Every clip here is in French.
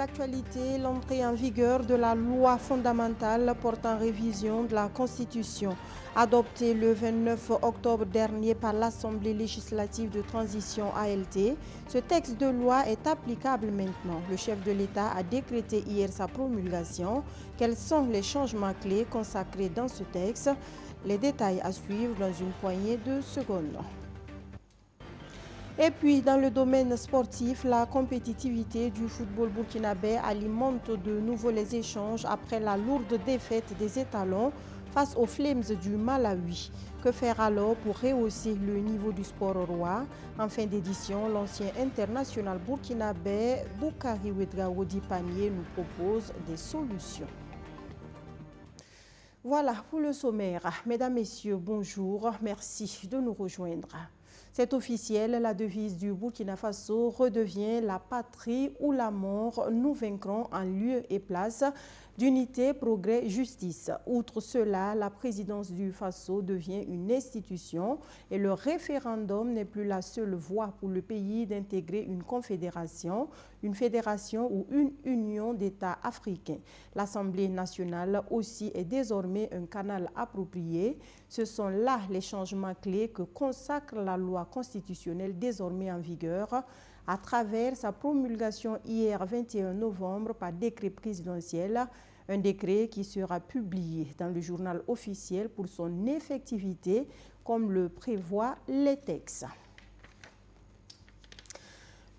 l'actualité, l'entrée en vigueur de la loi fondamentale portant révision de la Constitution. Adoptée le 29 octobre dernier par l'Assemblée législative de transition ALT, ce texte de loi est applicable maintenant. Le chef de l'État a décrété hier sa promulgation. Quels sont les changements clés consacrés dans ce texte? Les détails à suivre dans une poignée de secondes. Et puis, dans le domaine sportif, la compétitivité du football burkinabé alimente de nouveau les échanges après la lourde défaite des étalons face aux Flames du Malawi. Que faire alors pour rehausser le niveau du sport roi? En fin d'édition, l'ancien international burkinabé Boukari Ouedraogo Dipanier nous propose des solutions. Voilà pour le sommaire. Mesdames, Messieurs, bonjour. Merci de nous rejoindre. C'est officiel, la devise du Burkina Faso redevient la patrie ou la mort. Nous vaincrons en lieu et place d'unité, progrès, justice. Outre cela, la présidence du Faso devient une institution et le référendum n'est plus la seule voie pour le pays d'intégrer une confédération, une fédération ou une union d'États africains. L'Assemblée nationale aussi est désormais un canal approprié. Ce sont là les changements clés que consacre la loi constitutionnelle désormais en vigueur à travers sa promulgation hier 21 novembre par décret présidentiel, un décret qui sera publié dans le journal officiel pour son effectivité comme le prévoient les textes.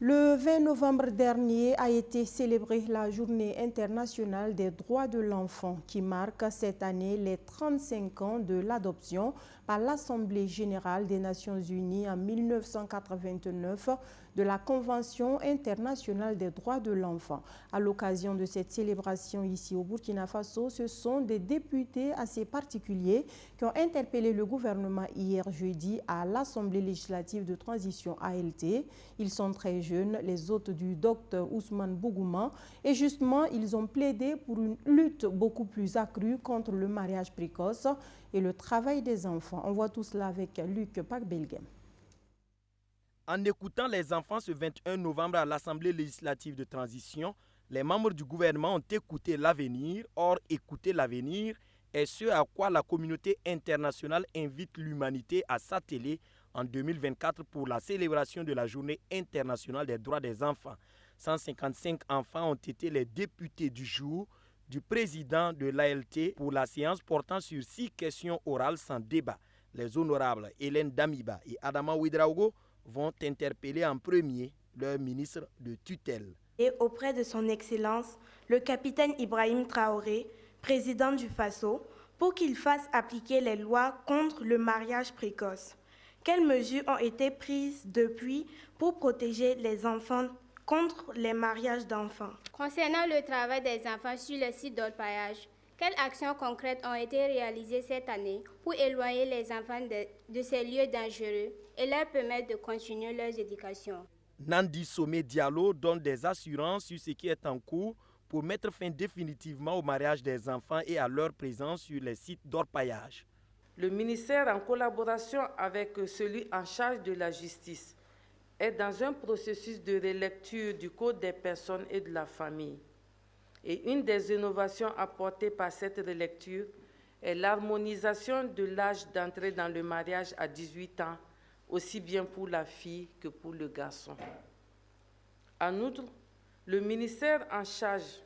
Le 20 novembre dernier a été célébrée la Journée internationale des droits de l'enfant qui marque cette année les 35 ans de l'adoption par l'Assemblée générale des Nations unies en 1989 de la Convention internationale des droits de l'enfant. À l'occasion de cette célébration ici au Burkina Faso, ce sont des députés assez particuliers qui ont interpellé le gouvernement hier jeudi à l'Assemblée législative de transition ALT. Ils sont très jeunes, les hôtes du docteur Ousmane Bougouma, et justement, ils ont plaidé pour une lutte beaucoup plus accrue contre le mariage précoce et le travail des enfants. On voit tout cela avec Luc Pakbelgem. En écoutant les enfants ce 21 novembre à l'Assemblée législative de transition, les membres du gouvernement ont écouté l'avenir. Or, écouter l'avenir est ce à quoi la communauté internationale invite l'humanité à s'atteler en 2024 pour la célébration de la Journée internationale des droits des enfants. 155 enfants ont été les députés du jour du président de l'ALT pour la séance portant sur 6 questions orales sans débat. Les honorables Hélène Damiba et Adama Ouedraogo vont interpeller en premier leur ministre de tutelle. Et auprès de son Excellence, le capitaine Ibrahim Traoré, président du Faso, pour qu'il fasse appliquer les lois contre le mariage précoce. Quelles mesures ont été prises depuis pour protéger les enfants contre les mariages d'enfants? Concernant le travail des enfants sur le site d'orpaillage, quelles actions concrètes ont été réalisées cette année pour éloigner les enfants de ces lieux dangereux et leur permettre de continuer leur éducation? Nandi Somé Diallo donne des assurances sur ce qui est en cours pour mettre fin définitivement au mariage des enfants et à leur présence sur les sites d'orpaillage. Le ministère, en collaboration avec celui en charge de la justice, est dans un processus de relecture du Code des personnes et de la famille. Et une des innovations apportées par cette relecture est l'harmonisation de l'âge d'entrée dans le mariage à 18 ans, aussi bien pour la fille que pour le garçon. En outre, le ministère en charge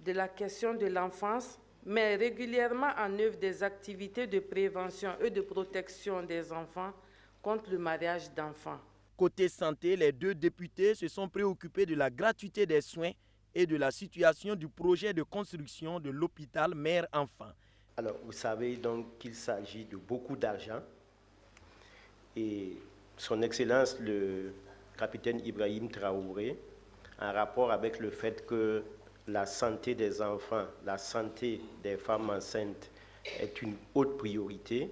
de la question de l'enfance met régulièrement en œuvre des activités de prévention et de protection des enfants contre le mariage d'enfants. Côté santé, les 2 députés se sont préoccupés de la gratuité des soins et de la situation du projet de construction de l'hôpital mère-enfant. Alors, vous savez donc qu'il s'agit de beaucoup d'argent et son Excellence le capitaine Ibrahim Traoré, en rapport avec le fait que la santé des enfants, la santé des femmes enceintes est une haute priorité,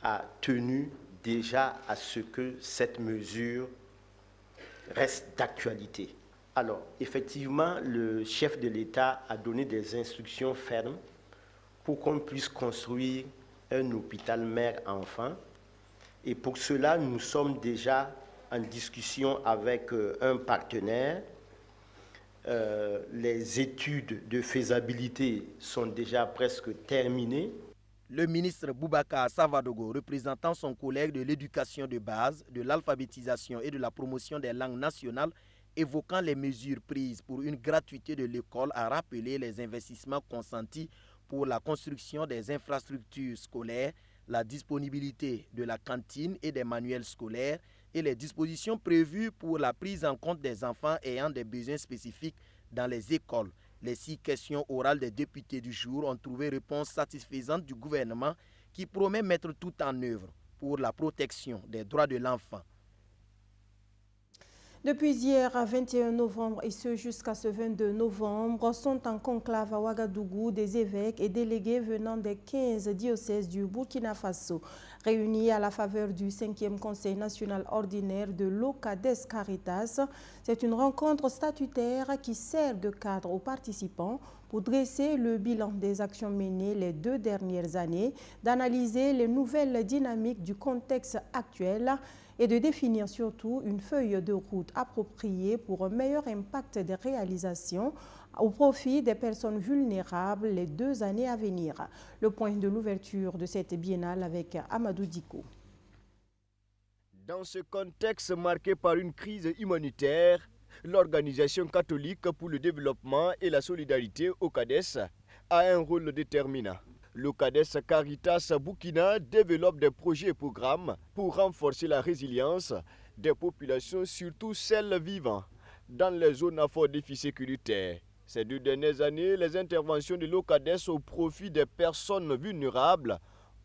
a tenu déjà à ce que cette mesure reste d'actualité. Alors, effectivement, le chef de l'État a donné des instructions fermes pour qu'on puisse construire un hôpital mère-enfant. Et pour cela, nous sommes déjà en discussion avec un partenaire les études de faisabilité sont déjà presque terminées. Le ministre Boubacar Savadogo, représentant son collègue de l'éducation de base, de l'alphabétisation et de la promotion des langues nationales, évoquant les mesures prises pour une gratuité de l'école, a rappelé les investissements consentis pour la construction des infrastructures scolaires, la disponibilité de la cantine et des manuels scolaires et les dispositions prévues pour la prise en compte des enfants ayant des besoins spécifiques dans les écoles. Les 6 questions orales des députés du jour ont trouvé réponse satisfaisante du gouvernement qui promet mettre tout en œuvre pour la protection des droits de l'enfant. Depuis hier à 21 novembre et ce jusqu'à ce 22 novembre, sont en conclave à Ouagadougou des évêques et délégués venant des 15 diocèses du Burkina Faso, réunis à la faveur du 5e Conseil national ordinaire de l'OCADES Caritas. C'est une rencontre statutaire qui sert de cadre aux participants pour dresser le bilan des actions menées les 2 dernières années, d'analyser les nouvelles dynamiques du contexte actuel et de définir surtout une feuille de route appropriée pour un meilleur impact des réalisations au profit des personnes vulnérables les 2 années à venir. Le point de l'ouverture de cette biennale avec Amadou Diko. Dans ce contexte marqué par une crise humanitaire, l'Organisation catholique pour le développement et la solidarité OCADES a un rôle déterminant. L'OCADES Caritas Burkina développe des projets et programmes pour renforcer la résilience des populations, surtout celles vivant dans les zones à fort défi sécuritaire. Ces 2 dernières années, les interventions de l'OCADES au profit des personnes vulnérables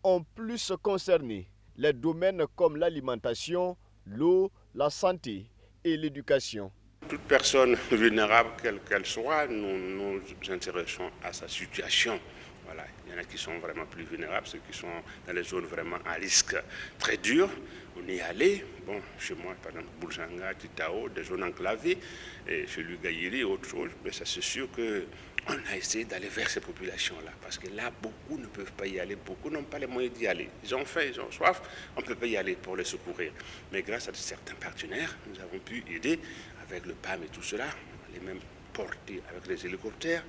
ont plus concerné les domaines comme l'alimentation, l'eau, la santé et l'éducation. Toute personne vulnérable, quelle qu'elle soit, nous nous intéressons à sa situation. Voilà. Il y en a qui sont vraiment plus vulnérables, ceux qui sont dans les zones vraiment à risque très dur. On est allé, bon, chez moi, par exemple, Bourjanga, Titao, des zones enclavées, et chez Lugaïri et autre chose, mais ça c'est sûr qu'on a essayé d'aller vers ces populations-là, parce que là, beaucoup ne peuvent pas y aller, beaucoup n'ont pas les moyens d'y aller. Ils ont faim, ils ont soif, on ne peut pas y aller pour les secourir. Mais grâce à certains partenaires, nous avons pu aider avec le PAM et tout cela, les mêmes portés avec les hélicoptères.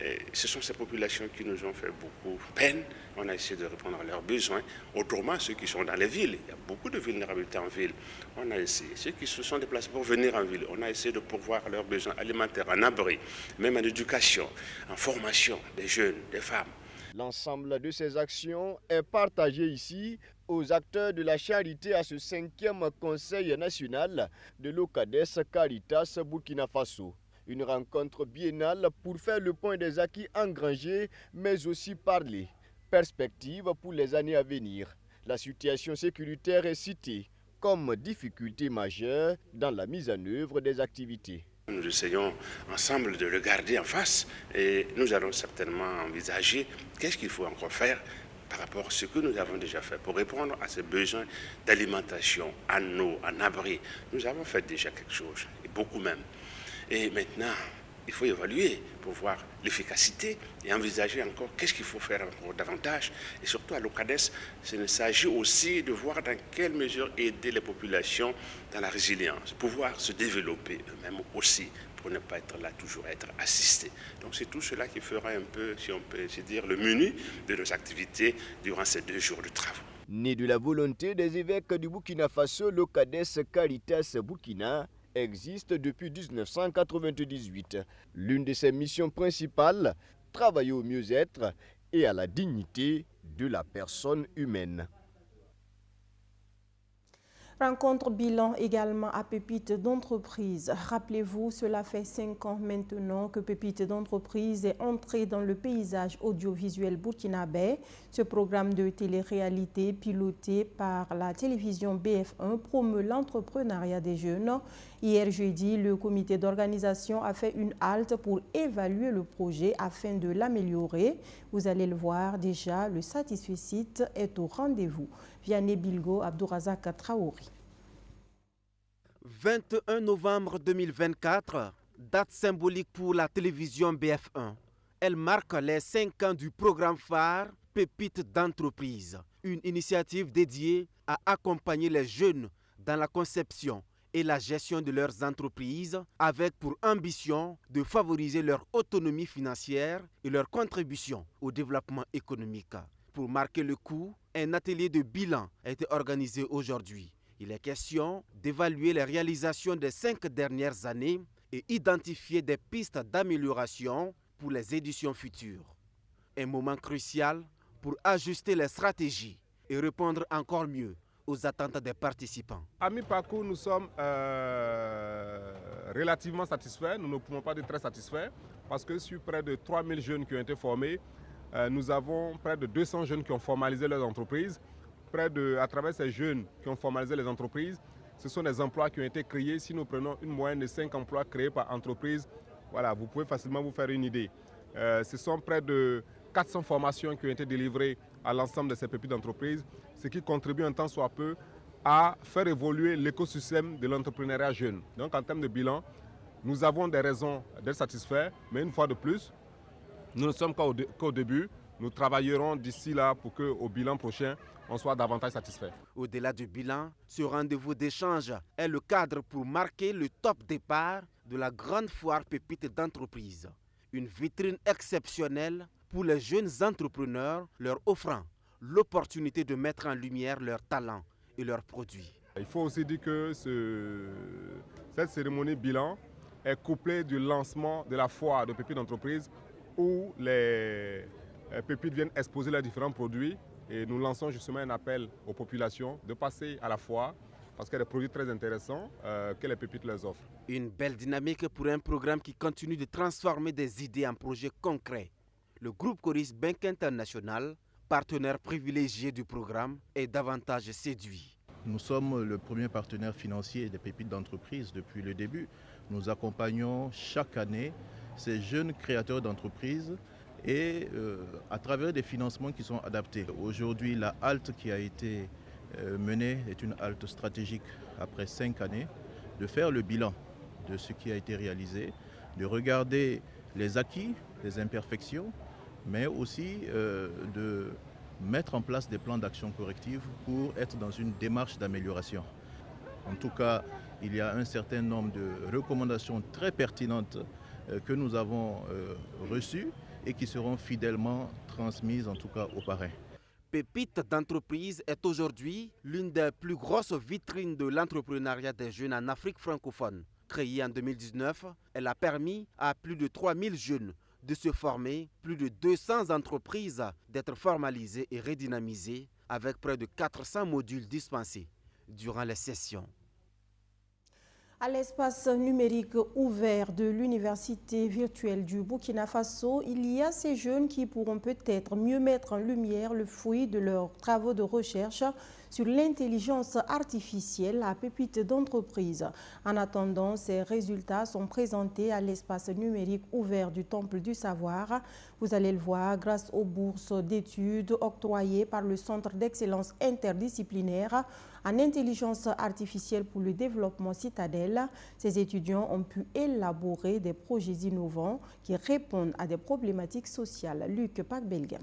Et ce sont ces populations qui nous ont fait beaucoup peine. On a essayé de répondre à leurs besoins. Autrement, ceux qui sont dans les villes, il y a beaucoup de vulnérabilité en ville. On a essayé. Ceux qui se sont déplacés pour venir en ville, on a essayé de pourvoir leurs besoins alimentaires, en abri, même en éducation, en formation des jeunes, des femmes. L'ensemble de ces actions est partagé ici aux acteurs de la charité à ce 5e Conseil national de l'OCADES Caritas Burkina Faso. Une rencontre biennale pour faire le point des acquis engrangés, mais aussi parler perspectives pour les années à venir. La situation sécuritaire est citée comme difficulté majeure dans la mise en œuvre des activités. Nous essayons ensemble de le garder en face et nous allons certainement envisager qu'est-ce qu'il faut encore faire par rapport à ce que nous avons déjà fait pour répondre à ces besoins d'alimentation, en eau, en abri. Nous avons fait déjà quelque chose, et beaucoup même. Et maintenant, il faut évaluer pour voir l'efficacité et envisager encore qu'est-ce qu'il faut faire encore davantage. Et surtout à l'OCADES, il s'agit aussi de voir dans quelle mesure aider les populations dans la résilience, pouvoir se développer eux-mêmes aussi, pour ne pas être là, toujours être assistés. Donc c'est tout cela qui fera un peu, si on peut se dire, le menu de nos activités durant ces 2 jours de travaux. Né de la volonté des évêques du Burkina Faso, l'OCADES Caritas Burkina existe depuis 1998. L'une de ses missions principales, travailler au mieux-être et à la dignité de la personne humaine. Rencontre bilan également à Pépite d'entreprise. Rappelez-vous, cela fait 5 ans maintenant que Pépite d'entreprise est entré dans le paysage audiovisuel burkinabé. Ce programme de télé-réalité piloté par la télévision BF1 promeut l'entrepreneuriat des jeunes. Hier jeudi, le comité d'organisation a fait une halte pour évaluer le projet afin de l'améliorer. Vous allez le voir déjà, le satisfecit est au rendez-vous. Vianney Bilgo, Abdourazak Traoré. 21 novembre 2024, date symbolique pour la télévision BF1. Elle marque les 5 ans du programme phare Pépites d'entreprise, une initiative dédiée à accompagner les jeunes dans la conception et la gestion de leurs entreprises avec pour ambition de favoriser leur autonomie financière et leur contribution au développement économique. Pour marquer le coup, un atelier de bilan a été organisé aujourd'hui. Il est question d'évaluer les réalisations des 5 dernières années et identifier des pistes d'amélioration pour les éditions futures. Un moment crucial pour ajuster les stratégies et répondre encore mieux aux attentes des participants. À mi-parcours, nous sommes relativement satisfaits. Nous ne pouvons pas être très satisfaits parce que sur près de 3000 jeunes qui ont été formés, nous avons près de 200 jeunes qui ont formalisé leurs entreprises. À travers ces jeunes qui ont formalisé les entreprises, ce sont des emplois qui ont été créés. Si nous prenons une moyenne de 5 emplois créés par entreprise, voilà, vous pouvez facilement vous faire une idée. Ce sont près de 400 formations qui ont été délivrées à l'ensemble de ces pépites d'entreprise, ce qui contribue un tant soit peu à faire évoluer l'écosystème de l'entrepreneuriat jeune. Donc en termes de bilan, nous avons des raisons d'être satisfaits, mais une fois de plus, nous ne sommes qu'au début. Nous travaillerons d'ici là pour qu'au bilan prochain, on soit davantage satisfait. Au-delà du bilan, ce rendez-vous d'échange est le cadre pour marquer le top départ de la grande foire pépite d'entreprise. Une vitrine exceptionnelle pour les jeunes entrepreneurs, leur offrant l'opportunité de mettre en lumière leurs talents et leurs produits. Il faut aussi dire que cette cérémonie bilan est couplée du lancement de la foire de pépites d'entreprise où les pépites viennent exposer leurs différents produits et nous lançons justement un appel aux populations de passer à la foire parce qu'il y a des produits très intéressants que les pépites leur offrent. Une belle dynamique pour un programme qui continue de transformer des idées en projets concrets. Le groupe Coris Bank International, partenaire privilégié du programme, est davantage séduit. Nous sommes le premier partenaire financier des pépites d'entreprise depuis le début. Nous accompagnons chaque année ces jeunes créateurs d'entreprises et à travers des financements qui sont adaptés. Aujourd'hui, la halte qui a été menée est une halte stratégique après 5 années, de faire le bilan de ce qui a été réalisé, de regarder les acquis, les imperfections, mais aussi de mettre en place des plans d'action corrective pour être dans une démarche d'amélioration. En tout cas, il y a un certain nombre de recommandations très pertinentes que nous avons reçues et qui seront fidèlement transmises en tout cas aux parrains. Pépite d'entreprise est aujourd'hui l'une des plus grosses vitrines de l'entrepreneuriat des jeunes en Afrique francophone. Créée en 2019, elle a permis à plus de 3000 jeunes de se former, plus de 200 entreprises d'être formalisées et redynamisées avec près de 400 modules dispensés durant les sessions. À l'espace numérique ouvert de l'Université virtuelle du Burkina Faso, il y a ces jeunes qui pourront peut-être mieux mettre en lumière le fruit de leurs travaux de recherche sur l'intelligence artificielle à pépite d'entreprise. En attendant, ces résultats sont présentés à l'espace numérique ouvert du Temple du Savoir. Vous allez le voir grâce aux bourses d'études octroyées par le Centre d'excellence interdisciplinaire en intelligence artificielle pour le développement Citadel. Ces étudiants ont pu élaborer des projets innovants qui répondent à des problématiques sociales. Luc Pacbelguin.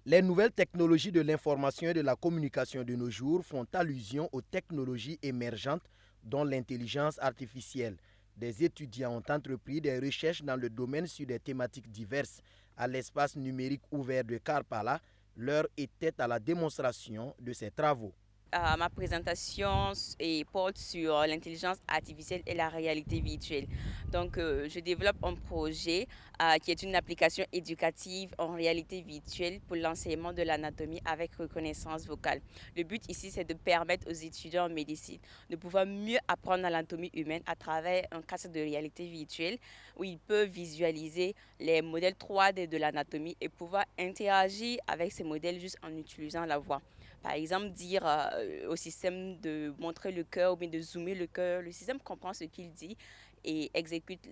Les nouvelles technologies de l'information et de la communication de nos jours font allusion aux technologies émergentes dont l'intelligence artificielle. Des étudiants ont entrepris des recherches dans le domaine sur des thématiques diverses. À l'espace numérique ouvert de Karpala, l'heure était à la démonstration de ces travaux. Ma présentation porte sur l'intelligence artificielle et la réalité virtuelle. Donc, je développe un projet qui est une application éducative en réalité virtuelle pour l'enseignement de l'anatomie avec reconnaissance vocale. Le but ici, c'est de permettre aux étudiants en médecine de pouvoir mieux apprendre l'anatomie humaine à travers un casque de réalité virtuelle où ils peuvent visualiser les modèles 3D de l'anatomie et pouvoir interagir avec ces modèles juste en utilisant la voix. Par exemple, dire au système de montrer le cœur ou bien de zoomer le cœur. Le système comprend ce qu'il dit et exécute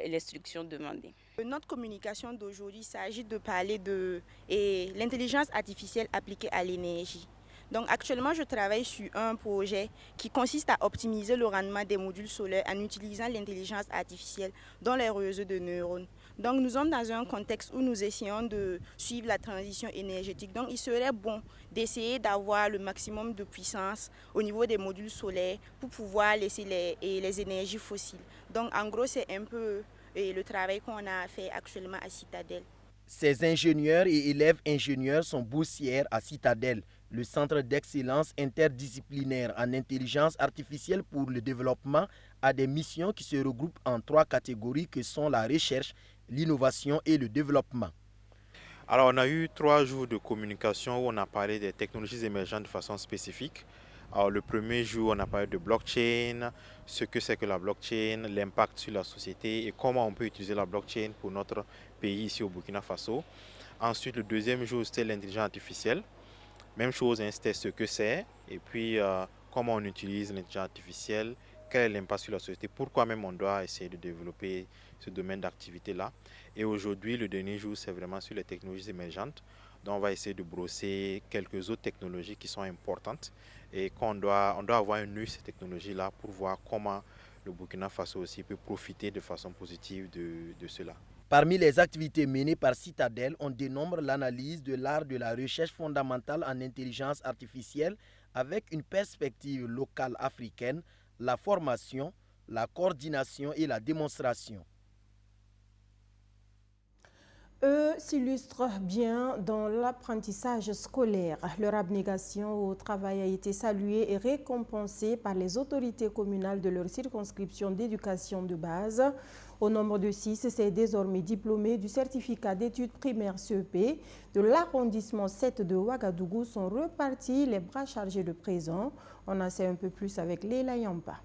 l'instruction demandée. Notre communication d'aujourd'hui, il s'agit de parler de l'intelligence artificielle appliquée à l'énergie. Donc actuellement, je travaille sur un projet qui consiste à optimiser le rendement des modules solaires en utilisant l'intelligence artificielle dans les réseaux de neurones. Donc nous sommes dans un contexte où nous essayons de suivre la transition énergétique. Donc il serait bon d'essayer d'avoir le maximum de puissance au niveau des modules solaires pour pouvoir laisser les énergies fossiles. Donc en gros, c'est un peu le travail qu'on a fait actuellement à Citadel. Ces ingénieurs et élèves ingénieurs sont boursières à Citadel, le centre d'excellence interdisciplinaire en intelligence artificielle pour le développement a des missions qui se regroupent en 3 catégories que sont la recherche, l'innovation et le développement. Alors on a eu 3 jours de communication où on a parlé des technologies émergentes de façon spécifique. Alors le premier jour on a parlé de blockchain, ce que c'est que la blockchain, l'impact sur la société et comment on peut utiliser la blockchain pour notre pays ici au Burkina Faso. Ensuite le deuxième jour c'était l'intelligence artificielle. Même chose, hein, c'était ce que c'est et puis comment on utilise l'intelligence artificielle, quel est l'impact sur la société, pourquoi même on doit essayer de développer ce domaine d'activité-là. Et aujourd'hui, le dernier jour, c'est vraiment sur les technologies émergentes. Donc on va essayer de brosser quelques autres technologies qui sont importantes et qu'on doit avoir un œil sur ces technologies-là pour voir comment le Burkina Faso aussi peut profiter de façon positive de cela. Parmi les activités menées par Citadel, on dénombre l'analyse de l'art de la recherche fondamentale en intelligence artificielle avec une perspective locale africaine, la formation, la coordination et la démonstration. Eux s'illustrent bien dans l'apprentissage scolaire. Leur abnégation au travail a été saluée et récompensée par les autorités communales de leur circonscription d'éducation de base. Au nombre de 6, c'est désormais diplômés du certificat d'études primaires CEP de l'arrondissement 7 de Ouagadougou sont repartis les bras chargés de présents. On en sait un peu plus avec Leila Yampa.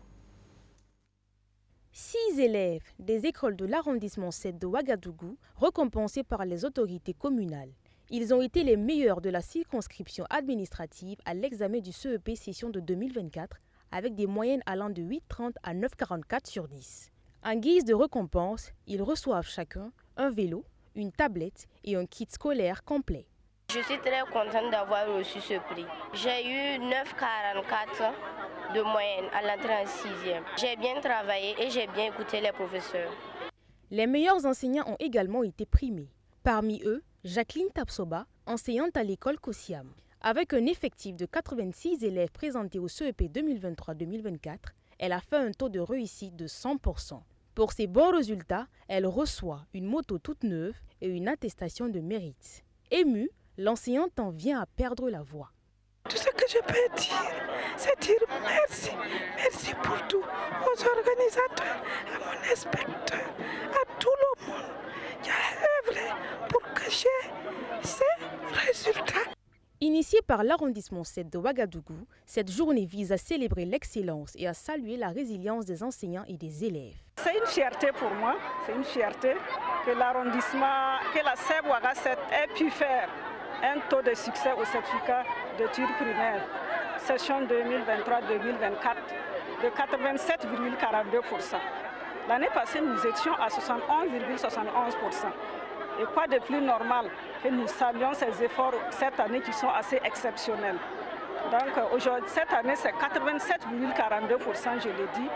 6 élèves des écoles de l'arrondissement 7 de Ouagadougou récompensés par les autorités communales. Ils ont été les meilleurs de la circonscription administrative à l'examen du CEP session de 2024 avec des moyennes allant de 8,30 à 9,44 sur 10. En guise de récompense, ils reçoivent chacun un vélo, une tablette et un kit scolaire complet. Je suis très contente d'avoir reçu ce prix. J'ai eu 9,44 de moyenne à l'entrée en 6e. J'ai bien travaillé et j'ai bien écouté les professeurs. Les meilleurs enseignants ont également été primés. Parmi eux, Jacqueline Tapsoba, enseignante à l'école Kosiam. Avec un effectif de 86 élèves présentés au CEP 2023-2024, elle a fait un taux de réussite de 100%. Pour ses bons résultats, elle reçoit une moto toute neuve et une attestation de mérite. Émue, l'enseignante en vient à perdre la voix. Tout ce que je peux dire, c'est dire merci. Merci pour tout, aux organisateurs, à mon inspecteur, à tout le monde qui a œuvré pour que j'ai ces résultats. Initiée par l'arrondissement 7 de Ouagadougou, cette journée vise à célébrer l'excellence et à saluer la résilience des enseignants et des élèves. C'est une fierté pour moi, c'est une fierté que l'arrondissement, que la CEB Ouaga 7 ait pu faire un taux de succès au certificat d'études primaires, session 2023-2024, de 87,42%. L'année passée, nous étions à 71,71%. Et quoi de plus normal que nous saluions ces efforts cette année qui sont assez exceptionnels. Donc aujourd'hui, cette année, c'est 87,42%, je l'ai dit.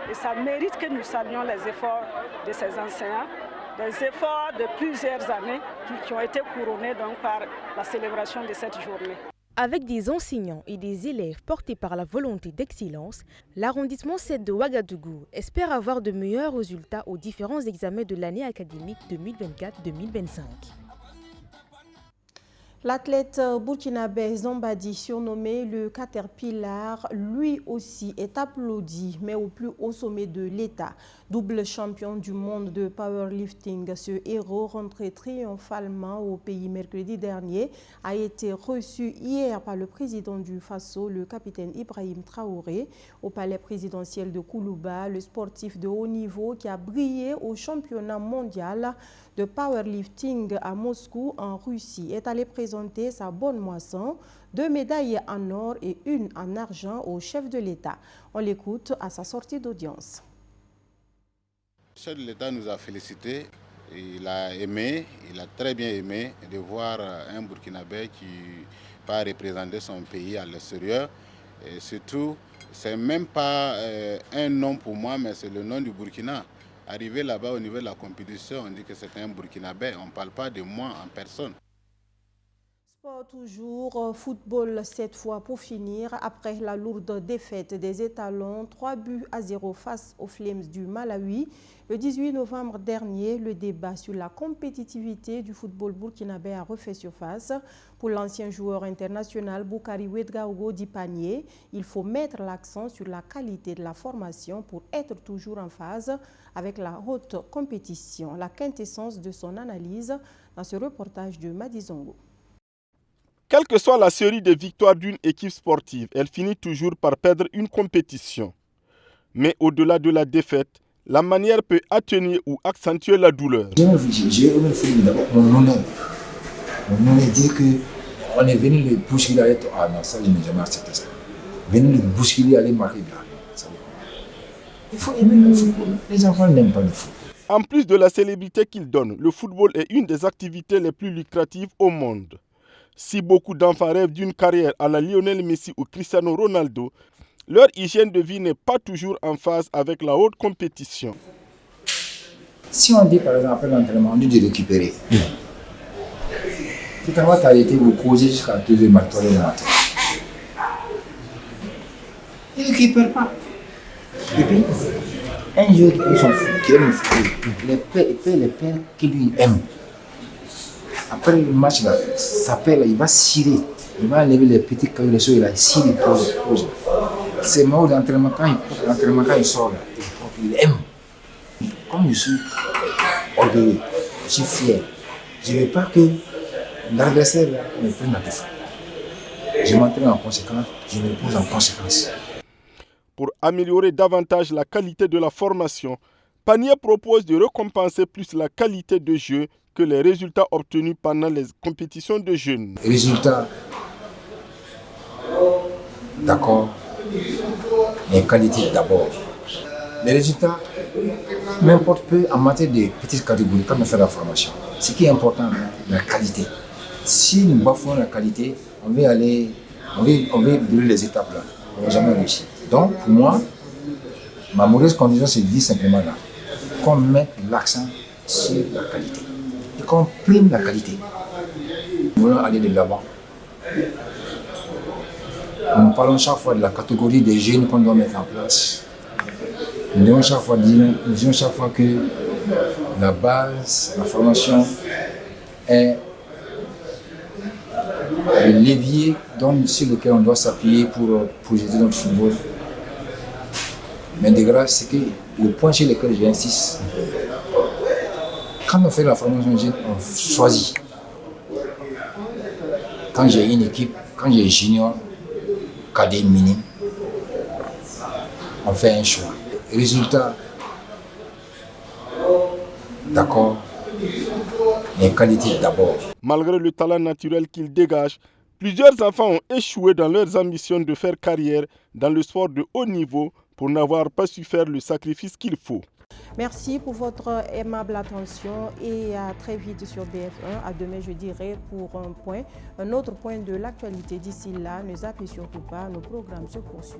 Et ça mérite que nous saluions les efforts de ces enseignants, des efforts de plusieurs années qui ont été couronnés donc par la célébration de cette journée. Avec des enseignants et des élèves portés par la volonté d'excellence, l'arrondissement 7 de Ouagadougou espère avoir de meilleurs résultats aux différents examens de l'année académique 2024-2025. L'athlète burkinabé Zambadi, surnommé le Caterpillar, lui aussi est applaudi, mais au plus haut sommet de l'État. Double champion du monde de powerlifting, ce héros rentré triomphalement au pays mercredi dernier a été reçu hier par le président du Faso, le capitaine Ibrahim Traoré, au palais présidentiel de Koulouba. Le sportif de haut niveau qui a brillé au championnat mondial de powerlifting à Moscou en Russie est allé présenter sa bonne moisson, 2 médailles en or et 1 en argent au chef de l'État. On l'écoute à sa sortie d'audience. Le chef de l'État nous a félicités. Il a aimé, il a très bien aimé de voir un Burkinabé qui va représenter son pays à l'extérieur. Et surtout, ce n'est même pas un nom pour moi, mais c'est le nom du Burkina. Arrivé là-bas au niveau de la compétition, on dit que c'est un Burkinabé. On ne parle pas de moi en personne. Sport toujours, football cette fois pour finir. Après la lourde défaite des étalons, 3-0 face aux Flames du Malawi. Le 18 novembre dernier, le débat sur la compétitivité du football burkinabé a refait surface. Pour l'ancien joueur international Boukari Ouedraogo Dipanier, il faut mettre l'accent sur la qualité de la formation pour être toujours en phase avec la haute compétition. La quintessence de son analyse dans ce reportage de Madizongo. Quelle que soit la série de victoires d'une équipe sportive, elle finit toujours par perdre une compétition. Mais au-delà de la défaite, la manière peut atténuer ou accentuer la douleur. J'ai fait mon honneur. Mon honneur dire qu'on est venu le bousculer à être... Ah non, ça je n'ai jamais accepté ça. Venir le bousculer à aller marquer bien. Il faut aimer le football. Les enfants n'aiment pas le foot. En plus de la célébrité qu'il donne, le football est une des activités les plus lucratives au monde. Si beaucoup d'enfants rêvent d'une carrière à la Lionel Messi ou Cristiano Ronaldo, leur hygiène de vie n'est pas toujours en phase avec la haute compétition. Si on dit par exemple après l'entraînement, on dit de récupérer. Tu t'as t'arrêter vous causer jusqu'à 2h du matin. Ils ne récupèrent pas. Et puis, un jour qui aime le football, les pères qui lui aiment. Après le match, là, ça perd, il va cirer. Il va enlever les petits cailloux, les choses, il va cirer, pose. C'est mort d'entraînement quand il sort, là, il aime. Comme je suis orgueilleux, je suis fier, je ne veux pas que l'adversaire me prenne à défaut. Je m'entraîne en conséquence, je me pose en conséquence. Pour améliorer davantage la qualité de la formation, Panier propose de récompenser plus la qualité de jeu que les résultats obtenus pendant les compétitions de jeunes. Résultats, d'accord, mais qualité d'abord. Les résultats m'importent peu en matière de petites catégories, comme on fait la formation. Ce qui est important, la qualité. Si nous bafouons la qualité, on veut brûler les étapes là. On ne va jamais réussir. Donc, pour moi, ma mauvaise condition, c'est de dire simplement là, qu'on mette l'accent sur la qualité. Et qu'on prime la qualité. Nous voulons aller de l'avant. Nous parlons chaque fois de la catégorie des jeunes qu'on doit mettre en place. Nous disons chaque fois que la base, la formation est le levier sur lequel on doit s'appuyer pour projeter notre football. Mais de grâce, c'est que le point sur lequel j'insiste, quand on fait la formation jeune, on choisit. Quand j'ai une équipe, quand j'ai junior, cadet, minime, on fait un choix. Résultat, d'accord, mais qualité d'abord. Malgré le talent naturel qu'il dégage, plusieurs enfants ont échoué dans leurs ambitions de faire carrière dans le sport de haut niveau pour n'avoir pas su faire le sacrifice qu'il faut. Merci pour votre aimable attention et à très vite sur BF1. À demain, je dirai, pour un autre point de l'actualité. D'ici là, ne zappez surtout pas, nos programmes se poursuivent.